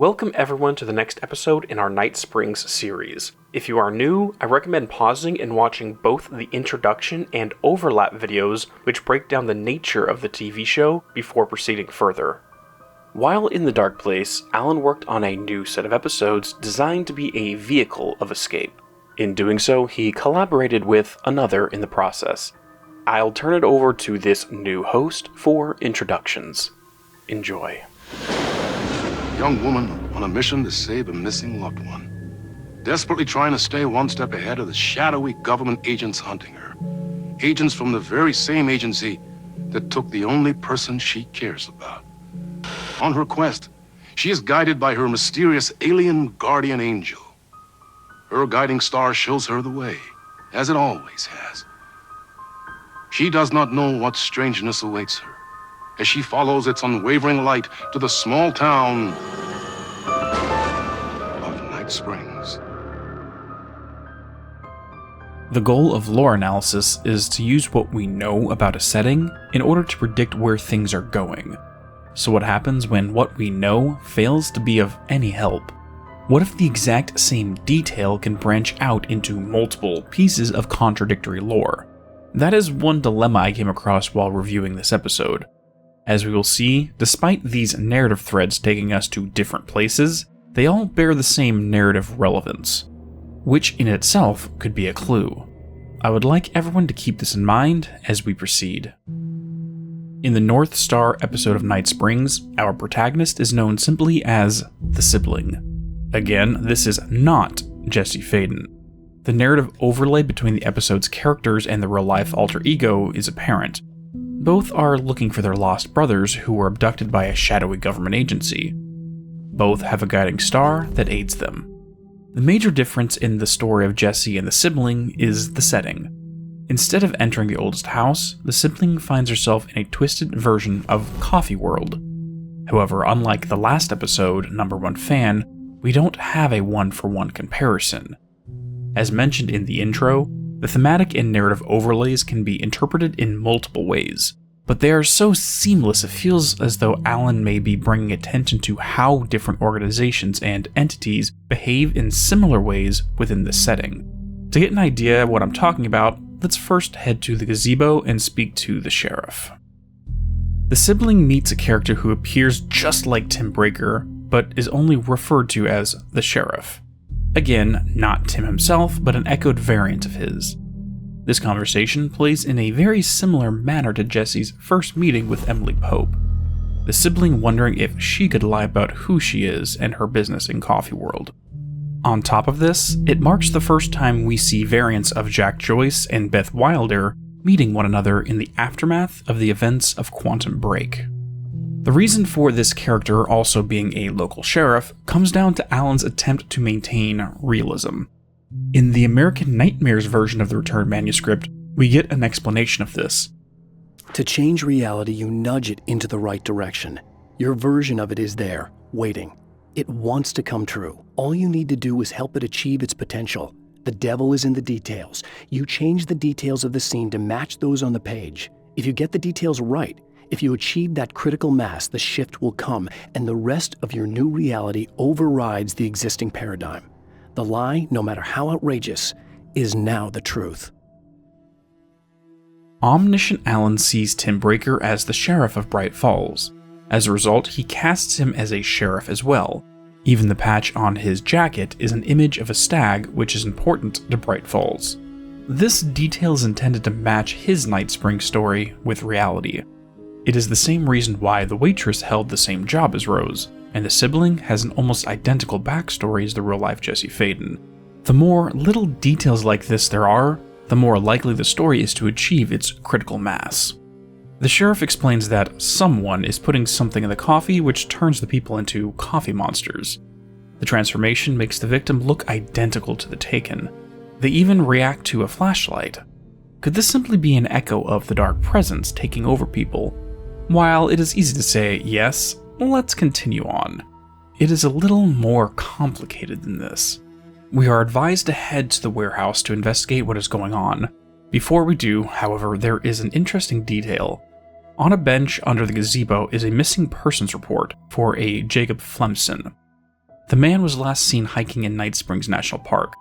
Welcome everyone to the next episode in our Night Springs series. If you are new, I recommend pausing and watching both the introduction and overlap videos which break down the nature of the TV show before proceeding further. While in the Dark Place, Alan worked on a new set of episodes designed to be a vehicle of escape. In doing so, he collaborated with another in the process. I'll turn it over to this new host for introductions. Enjoy. Young woman on a mission to save a missing loved one. Desperately trying to stay one step ahead of the shadowy government agents hunting her. Agents from the very same agency that took the only person she cares about. On her quest, she is guided by her mysterious alien guardian angel. Her guiding star shows her the way, as it always has. She does not know what strangeness awaits her as she follows its unwavering light to the small town of Night Springs. The goal of lore analysis is to use what we know about a setting in order to predict where things are going. So what happens when what we know fails to be of any help? What if the exact same detail can branch out into multiple pieces of contradictory lore? That is one dilemma I came across while reviewing this episode. As we will see, despite these narrative threads taking us to different places, they all bear the same narrative relevance, which in itself could be a clue. I would like everyone to keep this in mind as we proceed. In the North Star episode of Night Springs, our protagonist is known simply as the Sibling. Again, this is not Jesse Faden. The narrative overlay between the episode's characters and the real-life alter ego is apparent. Both are looking for their lost brothers who were abducted by a shadowy government agency. Both have a guiding star that aids them. The major difference in the story of Jesse and the Sibling is the setting. Instead of entering the oldest house, the Sibling finds herself in a twisted version of Coffee World. However, unlike the last episode, Number One Fan, we don't have a one-for-one comparison. As mentioned in the intro, the thematic and narrative overlays can be interpreted in multiple ways, but they are so seamless it feels as though Alan may be bringing attention to how different organizations and entities behave in similar ways within the setting. To get an idea of what I'm talking about, let's first head to the gazebo and speak to the sheriff. The Sibling meets a character who appears just like Tim Breaker, but is only referred to as the sheriff. Again, not Tim himself, but an echoed variant of his. This conversation plays in a very similar manner to Jesse's first meeting with Emily Pope, the Sibling wondering if she could lie about who she is and her business in Coffee World. On top of this, it marks the first time we see variants of Jack Joyce and Beth Wilder meeting one another in the aftermath of the events of Quantum Break. The reason for this character also being a local sheriff comes down to Alan's attempt to maintain realism. In the American Nightmares version of the Return manuscript, we get an explanation of this. To change reality, you nudge it into the right direction. Your version of it is there, waiting. It wants to come true. All you need to do is help it achieve its potential. The devil is in the details. You change the details of the scene to match those on the page. If you get the details right, if you achieve that critical mass, the shift will come, and the rest of your new reality overrides the existing paradigm. The lie, no matter how outrageous, is now the truth. Omniscient Alan sees Tim Breaker as the sheriff of Bright Falls. As a result, he casts him as a sheriff as well. Even the patch on his jacket is an image of a stag, which is important to Bright Falls. This detail is intended to match his Night Springs story with reality. It is the same reason why the waitress held the same job as Rose, and the Sibling has an almost identical backstory as the real-life Jesse Faden. The more little details like this there are, the more likely the story is to achieve its critical mass. The sheriff explains that someone is putting something in the coffee which turns the people into coffee monsters. The transformation makes the victim look identical to the taken. They even react to a flashlight. Could this simply be an echo of the dark presence taking over people? While it is easy to say yes, let's continue on. It is a little more complicated than this. We are advised to head to the warehouse to investigate what is going on. Before we do, however, there is an interesting detail. On a bench under the gazebo is a missing persons report for a Jacob Flemson. The man was last seen hiking in Night Springs National Park.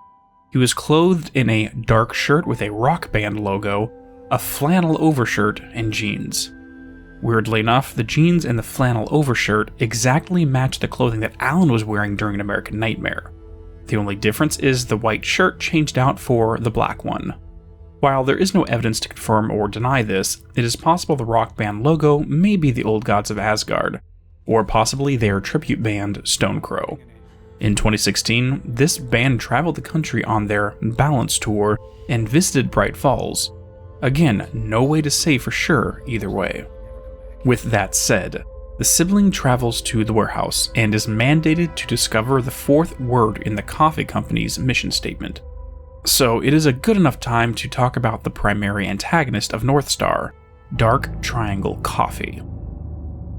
He was clothed in a dark shirt with a rock band logo, a flannel overshirt, and jeans. Weirdly enough, the jeans and the flannel overshirt exactly match the clothing that Alan was wearing during An American Nightmare. The only difference is the white shirt changed out for the black one. While there is no evidence to confirm or deny this, it is possible the rock band logo may be the old gods of Asgard, or possibly their tribute band Stonecrow. In 2016, this band traveled the country on their Balance tour and visited Bright Falls. Again, no way to say for sure either way. With that said, the sibling travels to the warehouse and is mandated to discover the fourth word in the coffee company's mission statement. So it is a good enough time to talk about the primary antagonist of North Star, Dark Triangle Coffee.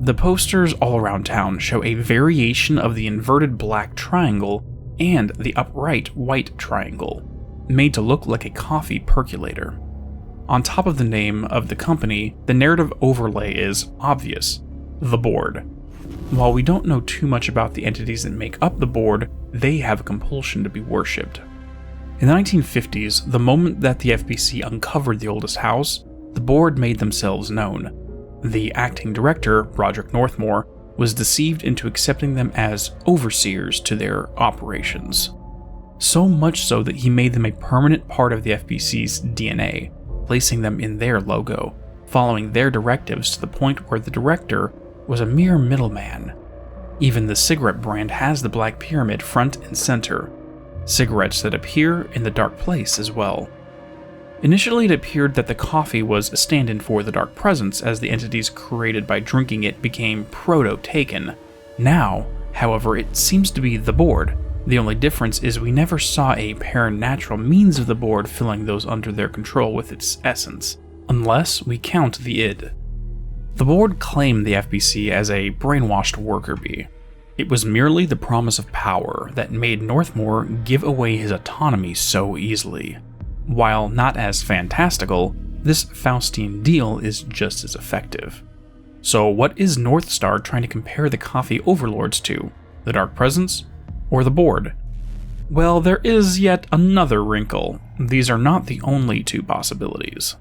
The posters all around town show a variation of the inverted black triangle and the upright white triangle, made to look like a coffee percolator. On top of the name of the company, the narrative overlay is obvious: the board. While we don't know too much about the entities that make up the board, they have a compulsion to be worshipped. In the 1950s, the moment that the FBC uncovered the oldest house, the board made themselves known. The acting director, Broderick Northmore, was deceived into accepting them as overseers to their operations. So much so that he made them a permanent part of the FBC's DNA, placing them in their logo, following their directives to the point where the director was a mere middleman. Even the cigarette brand has the black pyramid front and center, cigarettes that appear in the dark place as well. Initially, it appeared that the coffee was a stand-in for the dark presence as the entities created by drinking it became proto-taken. Now, however, it seems to be the board. The only difference is we never saw a paranatural means of the board filling those under their control with its essence, unless we count the id. The board claimed the FBC as a brainwashed worker bee. It was merely the promise of power that made Northmore give away his autonomy so easily. While not as fantastical, this Faustian deal is just as effective. So what is North Star trying to compare the coffee overlords to? The Dark Presence? Or the board? Well, there is yet another wrinkle. These are not the only two possibilities.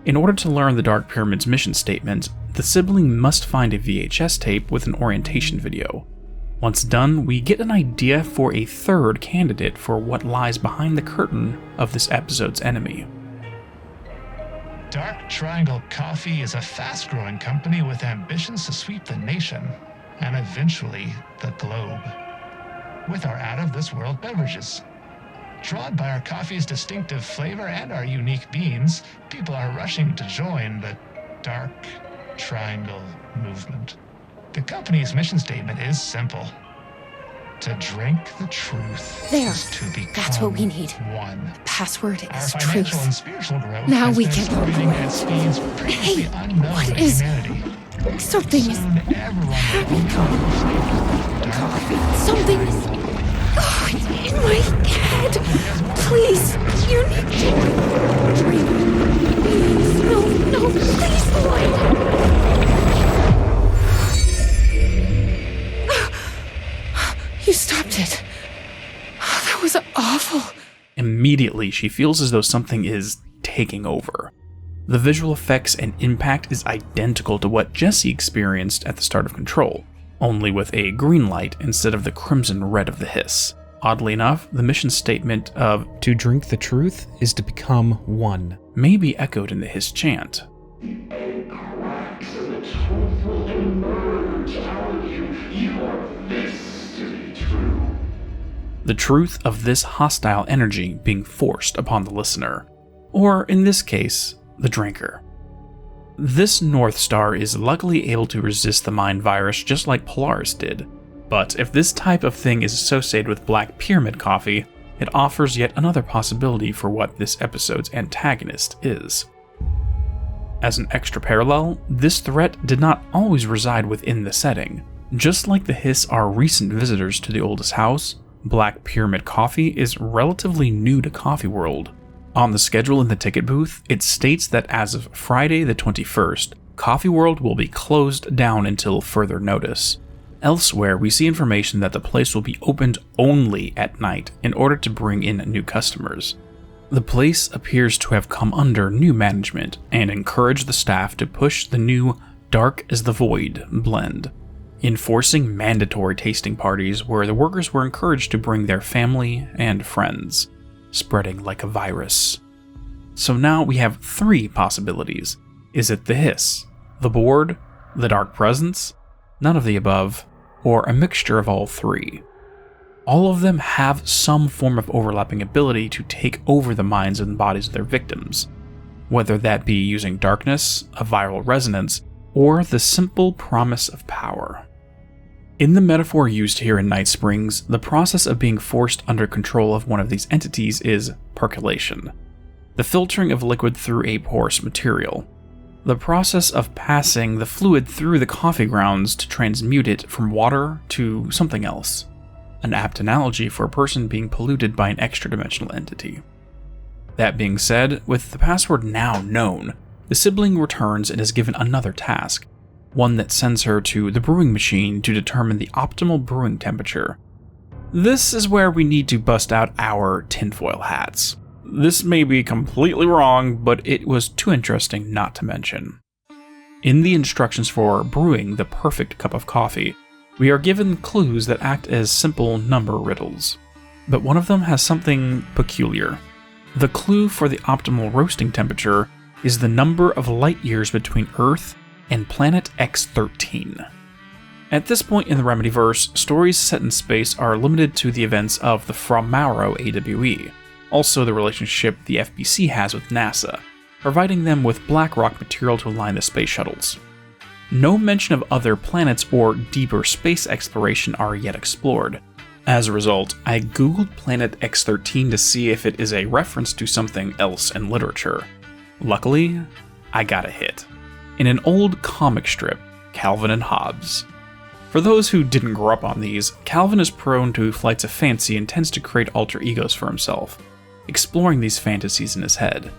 In order to learn the Dark Pyramid's mission statement, the sibling must find a VHS tape with an orientation video. Once done, we get an idea for a third candidate for what lies behind the curtain of this episode's enemy. Dark Triangle Coffee is a fast-growing company with ambitions to sweep the nation, and eventually the globe, with our out-of-this-world beverages. Drawn by our coffee's distinctive flavor and our unique beans, people are rushing to join the Dark Triangle movement. The company's mission statement is simple. To drink the truth There. is to become That's what we need. one. Password Our is financial and truth. spiritual growth Now has we been can- accelerating at speeds previously Hey, unknown what to is- humanity. Something is Soon everyone will own Dark coffee. Something is in my head. Please, you need to drink. Please, no, please, Lloyd. You stopped it. That was awful. Immediately, she feels as though something is taking over. The visual effects and impact is identical to what Jesse experienced at the start of Control, only with a green light instead of the crimson red of the hiss. Oddly enough, the mission statement of "to drink the truth is to become one" may be echoed in the hiss chant. Cracks and the truth will emerge out of you. You are this to be true. The truth of this hostile energy being forced upon the listener, or in this case, the drinker. This North Star is luckily able to resist the mind virus just like Polaris did, but if this type of thing is associated with Black Pyramid coffee, it offers yet another possibility for what this episode's antagonist is. As an extra parallel, this threat did not always reside within the setting. Just like the Hiss are recent visitors to the oldest house, Black Pyramid Coffee is relatively new to Coffee World. On the schedule in the ticket booth, it states that as of Friday the 21st, Coffee World will be closed down until further notice. Elsewhere, we see information that the place will be opened only at night in order to bring in new customers. The place appears to have come under new management and encouraged the staff to push the new Dark as the Void blend, enforcing mandatory tasting parties where the workers were encouraged to bring their family and friends, spreading like a virus. So now we have 3 possibilities. Is it the hiss, the board, the dark presence, none of the above, or a mixture of all 3? All of them have some form of overlapping ability to take over the minds and bodies of their victims, whether that be using darkness, a viral resonance, or the simple promise of power. In the metaphor used here in Night Springs, the process of being forced under control of one of these entities is percolation, the filtering of liquid through a porous material. The process of passing the fluid through the coffee grounds to transmute it from water to something else. An apt analogy for a person being polluted by an extra-dimensional entity. That being said, with the password now known, the sibling returns and is given another task, one that sends her to the brewing machine to determine the optimal brewing temperature. This is where we need to bust out our tinfoil hats. This may be completely wrong, but it was too interesting not to mention. In the instructions for brewing the perfect cup of coffee, we are given clues that act as simple number riddles. But one of them has something peculiar. The clue for the optimal roasting temperature is the number of light years between Earth and planet X13. At this point in the Remedyverse, stories set in space are limited to the events of the From Mauro AWE, also the relationship the FBC has with NASA, providing them with black rock material to align the space shuttles. No mention of other planets or deeper space exploration are yet explored. As a result, I googled planet X13 to see if it is a reference to something else in literature. Luckily, I got a hit. In an old comic strip, Calvin and Hobbes. For those who didn't grow up on these, Calvin is prone to flights of fancy and tends to create alter egos for himself, exploring these fantasies in his head.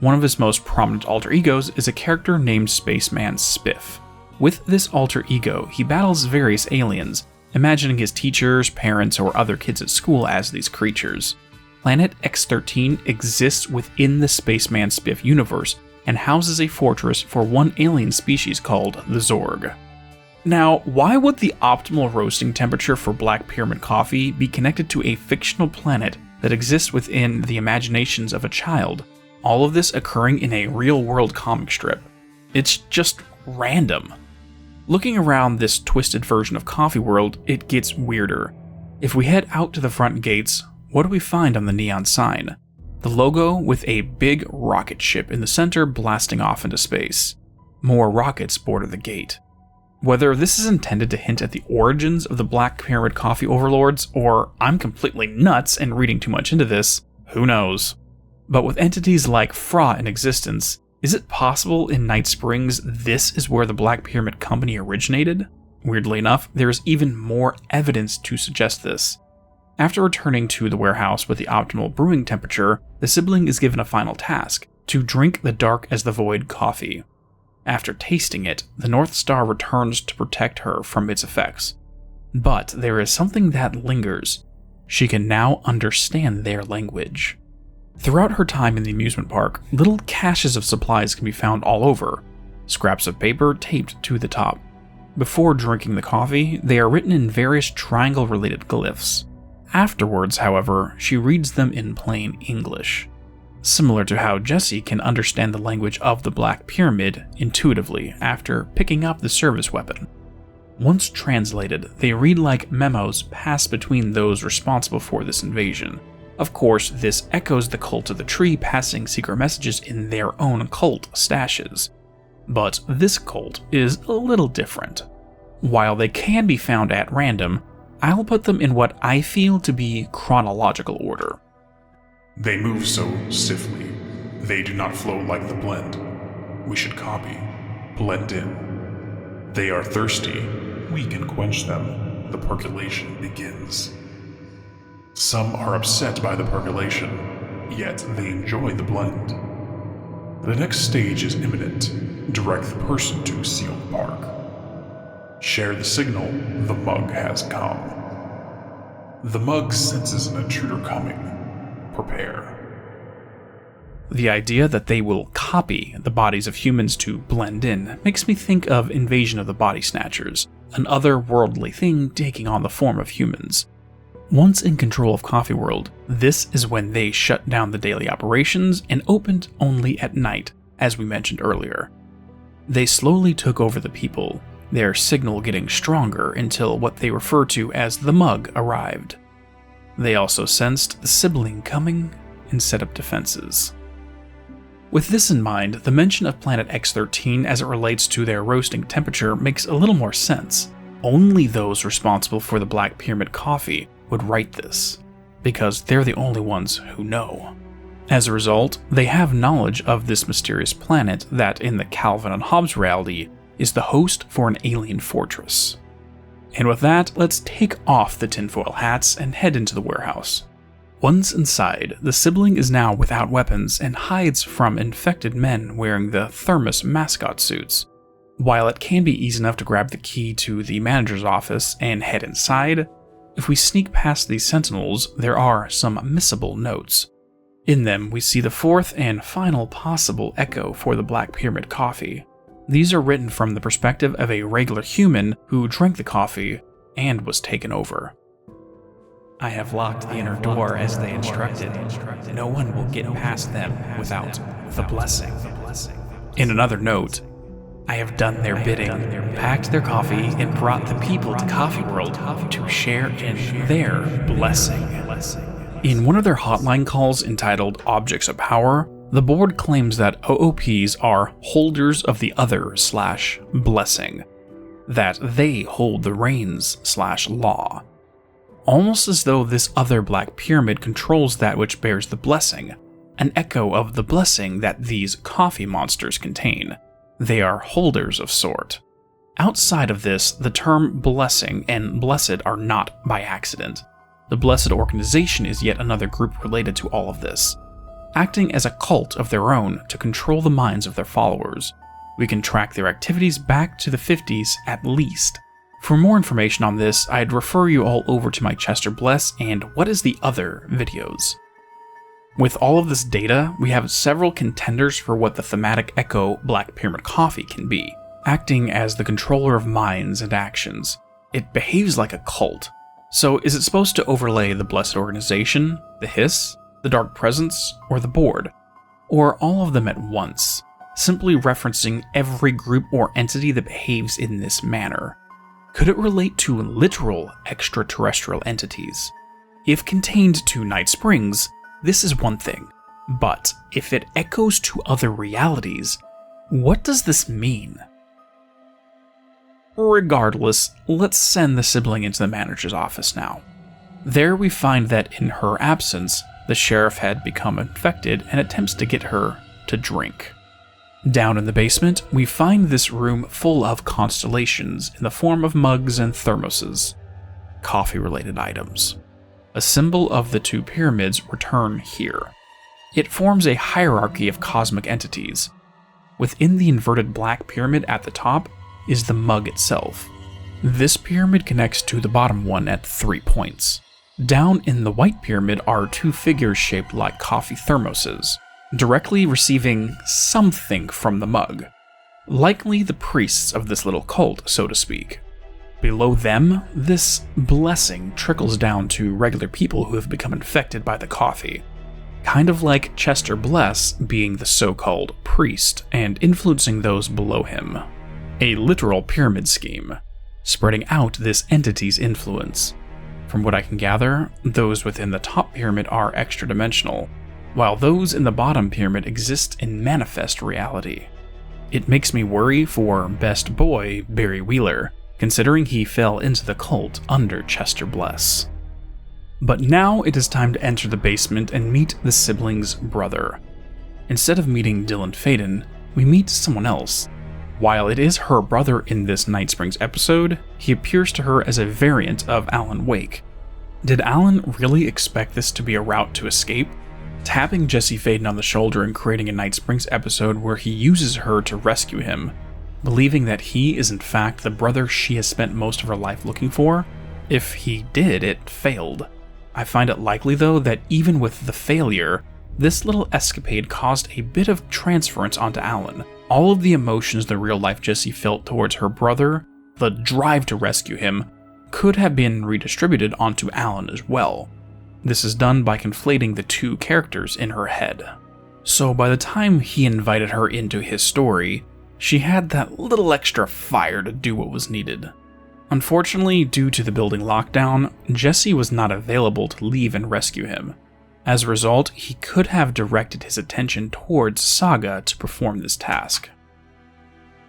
One of his most prominent alter egos is a character named Spaceman Spiff. With this alter ego, he battles various aliens, imagining his teachers, parents, or other kids at school as these creatures. Planet X13 exists within the Spaceman Spiff universe and houses a fortress for one alien species called the Zorg. Now, why would the optimal roasting temperature for Black Pyramid coffee be connected to a fictional planet that exists within the imaginations of a child? All of this occurring in a real-world comic strip. It's just random. Looking around this twisted version of Coffee World, it gets weirder. If we head out to the front gates, what do we find on the neon sign? The logo with a big rocket ship in the center blasting off into space. More rockets border the gate. Whether this is intended to hint at the origins of the Black Pyramid coffee overlords, or I'm completely nuts and reading too much into this, who knows? But with entities like Fra in existence, is it possible in Night Springs this is where the Black Pyramid Company originated? Weirdly enough, there is even more evidence to suggest this. After returning to the warehouse with the optimal brewing temperature, the sibling is given a final task, to drink the Dark as the Void coffee. After tasting it, the North Star returns to protect her from its effects. But there is something that lingers. She can now understand their language. Throughout her time in the amusement park, little caches of supplies can be found all over, scraps of paper taped to the top. Before drinking the coffee, they are written in various triangle-related glyphs. Afterwards, however, she reads them in plain English, similar to how Jesse can understand the language of the Black Pyramid intuitively after picking up the service weapon. Once translated, they read like memos passed between those responsible for this invasion. Of course, this echoes the cult of the tree passing secret messages in their own cult stashes. But this cult is a little different. While they can be found at random, I'll put them in what I feel to be chronological order. They move so stiffly. They do not flow like the blend. We should copy, blend in. They are thirsty. We can quench them. The percolation begins. Some are upset by the percolation, yet they enjoy the blend. The next stage is imminent. Direct the person to Sealed Park. Share the signal, the mug has come. The mug senses an intruder coming. Prepare. The idea that they will copy the bodies of humans to blend in makes me think of Invasion of the Body Snatchers, an otherworldly thing taking on the form of humans. Once in control of Coffee World, this is when they shut down the daily operations and opened only at night, as we mentioned earlier. They slowly took over the people, their signal getting stronger until what they refer to as the mug arrived. They also sensed the Sibling coming and set up defenses. With this in mind, the mention of Planet X-13 as it relates to their roasting temperature makes a little more sense. Only those responsible for the Black Pyramid coffee would write this, because they're the only ones who know. As a result, they have knowledge of this mysterious planet that, in the Calvin and Hobbes reality, is the host for an alien fortress. And with that, let's take off the tinfoil hats and head into the warehouse. Once inside, the Sibling is now without weapons and hides from infected men wearing the Thermos mascot suits. While it can be easy enough to grab the key to the manager's office and head inside, if we sneak past these sentinels, there are some missable notes. In them, we see the fourth and final possible echo for the Black Pyramid coffee. These are written from the perspective of a regular human who drank the coffee and was taken over. I have locked the inner door as they instructed. No one will get past them without the blessing. In another note, I have done their bidding, packed their coffee, and brought the people to Coffee World to share in their blessing. In one of their hotline calls entitled Objects of Power, the board claims that OOPs are holders of the other/blessing, that they hold the reins/law. Almost as though this other Black Pyramid controls that which bears the blessing, an echo of the blessing that these coffee monsters contain. They are holders of sort. Outside of this, the term blessing and blessed are not by accident. The Blessed Organization is yet another group related to all of this, acting as a cult of their own to control the minds of their followers. We can track their activities back to the 50s at least. For more information on this, I'd refer you all over to my Chester Bless and What is the Other videos. With all of this data, we have several contenders for what the thematic echo Black Pyramid coffee can be, acting as the controller of minds and actions. It behaves like a cult. So is it supposed to overlay the Blessed Organization, the Hiss, the Dark Presence, or the Board? Or all of them at once, simply referencing every group or entity that behaves in this manner? Could it relate to literal extraterrestrial entities? If contained to Night Springs, this is one thing, but if it echoes to other realities, what does this mean? Regardless, let's send the Sibling into the manager's office now. There we find that in her absence, the sheriff had become infected and attempts to get her to drink. Down in the basement, we find this room full of constellations in the form of mugs and thermoses, coffee-related items. A symbol of the two pyramids return here. It forms a hierarchy of cosmic entities. Within the inverted Black Pyramid at the top is the mug itself. This pyramid connects to the bottom one at 3 points. Down in the White Pyramid are two figures shaped like coffee thermoses, directly receiving something from the mug. Likely the priests of this little cult, so to speak. Below them, this blessing trickles down to regular people who have become infected by the coffee. Kind of like Chester Bless being the so-called priest and influencing those below him. A literal pyramid scheme, spreading out this entity's influence. From what I can gather, those within the top pyramid are extra-dimensional, while those in the bottom pyramid exist in manifest reality. It makes me worry for best boy Barry Wheeler, considering he fell into the cult under Chester Bless. But now it is time to enter the basement and meet the Sibling's brother. Instead of meeting Dylan Faden, we meet someone else. While it is her brother in this Night Springs episode, he appears to her as a variant of Alan Wake. Did Alan really expect this to be a route to escape? Tapping Jesse Faden on the shoulder and creating a Night Springs episode where he uses her to rescue him believing that he is in fact the brother she has spent most of her life looking for. If he did, it failed. I find it likely, though, that even with the failure, this little escapade caused a bit of transference onto Alan. All of the emotions the real-life Jessie felt towards her brother, the drive to rescue him, could have been redistributed onto Alan as well. This is done by conflating the two characters in her head. So by the time he invited her into his story, she had that little extra fire to do what was needed. Unfortunately, due to the building lockdown, Jessie was not available to leave and rescue him. As a result, he could have directed his attention towards Saga to perform this task.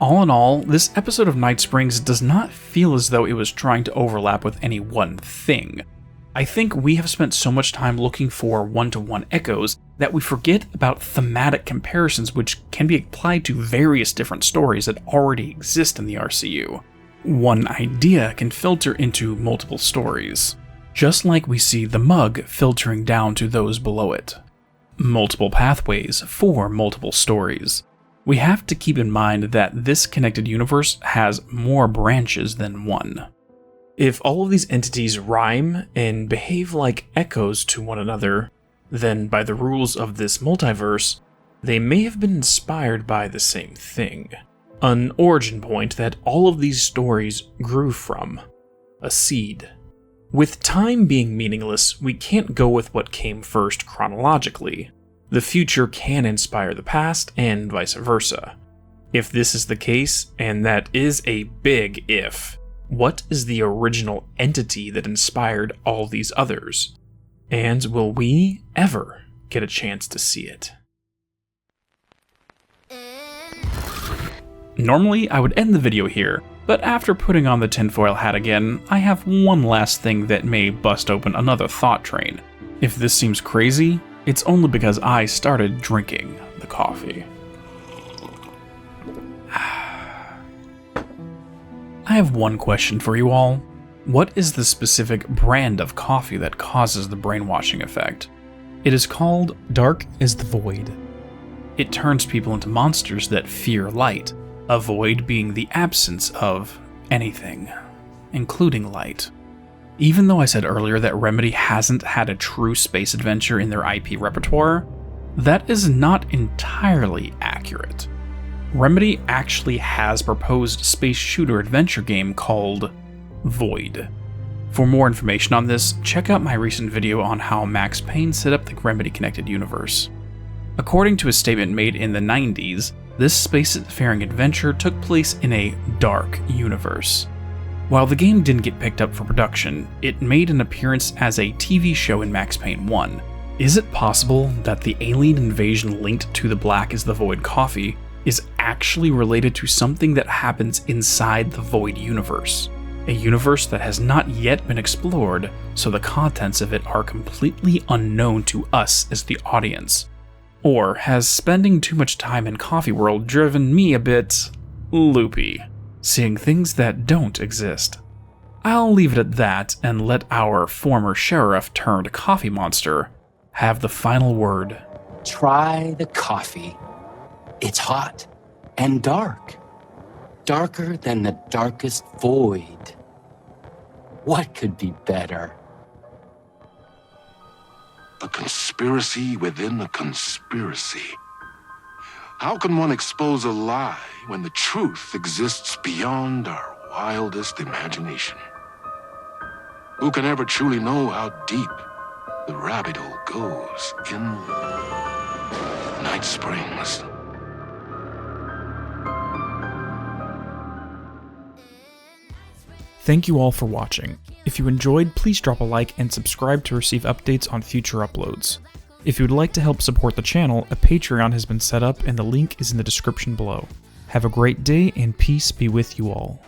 All in all, this episode of Night Springs does not feel as though it was trying to overlap with any one thing. I think we have spent so much time looking for one-to-one echoes that we forget about thematic comparisons which can be applied to various different stories that already exist in the RCU. One idea can filter into multiple stories, just like we see the mug filtering down to those below it. Multiple pathways for multiple stories. We have to keep in mind that this connected universe has more branches than one. If all of these entities rhyme and behave like echoes to one another, then by the rules of this multiverse, they may have been inspired by the same thing. An origin point that all of these stories grew from. A seed. With time being meaningless, we can't go with what came first chronologically. The future can inspire the past, and vice versa. If this is the case, and that is a big if, what is the original entity that inspired all these others? And will we ever get a chance to see it? Normally, I would end the video here, but after putting on the tinfoil hat again, I have one last thing that may bust open another thought train. If this seems crazy, it's only because I started drinking the coffee. I have one question for you all. What is the specific brand of coffee that causes the brainwashing effect? It is called Dark is the Void. It turns people into monsters that fear light, a void being the absence of anything, including light. Even though I said earlier that Remedy hasn't had a true space adventure in their IP repertoire, that is not entirely accurate. Remedy actually has proposed space shooter adventure game called Void. For more information on this, check out my recent video on how Max Payne set up the Remedy connected universe. According to a statement made in the 90s, this spacefaring adventure took place in a dark universe. While the game didn't get picked up for production, it made an appearance as a TV show in Max Payne 1. Is it possible that the alien invasion linked to the Black is the Void coffee is actually related to something that happens inside the Void universe? A universe that has not yet been explored, so the contents of it are completely unknown to us as the audience. Or has spending too much time in Coffee World driven me a bit loopy, seeing things that don't exist? I'll leave it at that and let our former sheriff turned coffee monster have the final word. Try the coffee. It's hot and dark. Darker than the darkest void. What could be better? A conspiracy within a conspiracy. How can one expose a lie when the truth exists beyond our wildest imagination? Who can ever truly know how deep the rabbit hole goes in Night Springs? Thank you all for watching. If you enjoyed, please drop a like and subscribe to receive updates on future uploads. If you would like to help support the channel, a Patreon has been set up and the link is in the description below. Have a great day and peace be with you all.